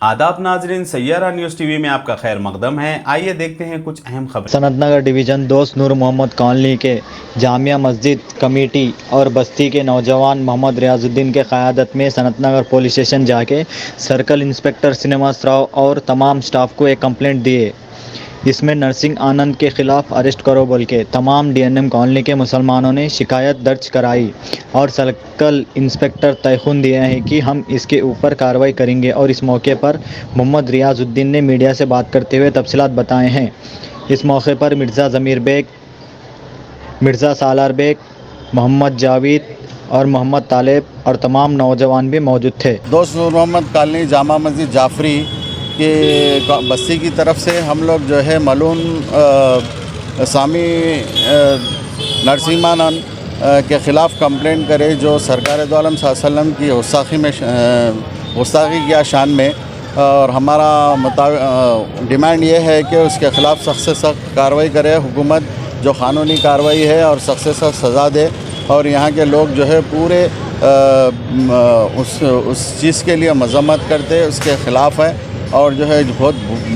आदाब नाजरीन, Saiyaara news TV में आपका खैर मकदम है। आइए देखते हैं कुछ अहम खबरें। सनत नगर डिवीज़न दोस्त नूर मोहम्मद कॉलोनी के जामिया मस्जिद कमेटी और बस्ती के नौजवान मोहम्मद रियाजुद्दीन के क़यादत में सनत नगर पुलिस स्टेशन जाके सर्कल इंस्पेक्टर श्रीनिवास राव और तमाम स्टाफ को एक कंप्लेंट दिए। इसमें नरसिंह आनंद के ख़िलाफ़ अरेस्ट करो बोल के तमाम DNM कॉलोनी के मुसलमानों ने शिकायत दर्ज कराई और सर्कल इंस्पेक्टर तयख़ुन दिया है कि हम इसके ऊपर कार्रवाई करेंगे। और इस मौके पर मोहम्मद रियाजुद्दीन ने मीडिया से बात करते हुए तफसीलात बताए हैं। इस मौके पर मिर्ज़ा ज़मीर बेग, मिर्ज़ा सालार बेग, मोहम्मद जावेद और मोहम्मद तालेब और तमाम नौजवान भी मौजूद थे। दोस्त नूर मोहम्मद कॉलोनी जामा मस्जिद जाफरी के बस्ती की तरफ से हम लोग जो है मलून सामी नरसिम्हानंद के ख़िलाफ़ कंप्लेंट करे जो सरकार दो आलम सल्लल्लाहु अलैहि वसल्लम की गुस्ताखी किया शान में। और हमारा डिमांड ये है कि उसके ख़िलाफ़ सख्त से सख्त कार्रवाई करे हुकूमत, जो क़ानूनी कार्रवाई है और सख्त से सख्त सज़ा दे। और यहाँ के लोग जो है पूरे उस चीज़ के लिए मज़म्मत करते उसके ख़िलाफ़ है। और जो है बहुत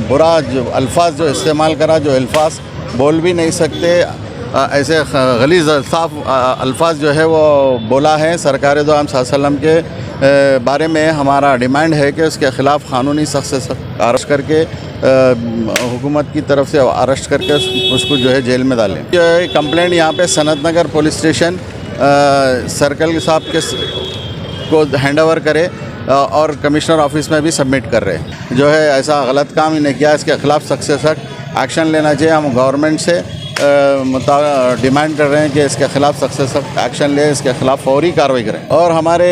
बुरा जो अल्फाज जो इस्तेमाल करा, जो अल्फाज बोल भी नहीं सकते, ऐसे गलीज़ अल्फाज जो है वो बोला है सरकार दो आलम सल्लल्लाहु अलैहि वसल्लम के बारे में। हमारा डिमांड है कि उसके ख़िलाफ़ क़ानूनी सख्त से सख्त अरेस्ट करके हुकूमत की तरफ से अरेस्ट करके उसको जो है जेल में डालें। ये कंप्लेंट यहाँ पे सनत नगर पुलिस स्टेशन सर्कल साहब के को हैंड ओवर करे और कमिश्नर ऑफिस में भी सबमिट कर रहे हैं। जो है ऐसा गलत काम इन्हें किया, इसके ख़िलाफ़ सख्त से सख्त एक्शन लेना चाहिए। हम गवर्नमेंट से डिमांड कर रहे हैं कि इसके ख़िलाफ़ सख्त से सख्त एक्शन ले, इसके ख़िलाफ़ फौरी कार्रवाई करें। और हमारे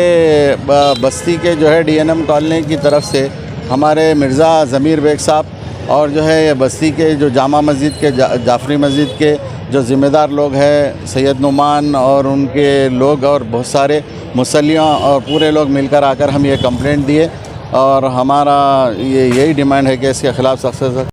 बस्ती के जो है DNM कॉलोनी की तरफ से हमारे मिर्ज़ा ज़मीर बेग साहब और जो है ये बस्ती के जो जामा मस्जिद के जाफरी मस्जिद के जो ज़िम्मेदार लोग हैं सैयद नुमान और उनके लोग और बहुत सारे मुसल्लियों और पूरे लोग मिलकर आकर हम ये कंप्लेंट दिए। और हमारा यही डिमांड है कि इसके ख़िलाफ़ सख्त से सख्त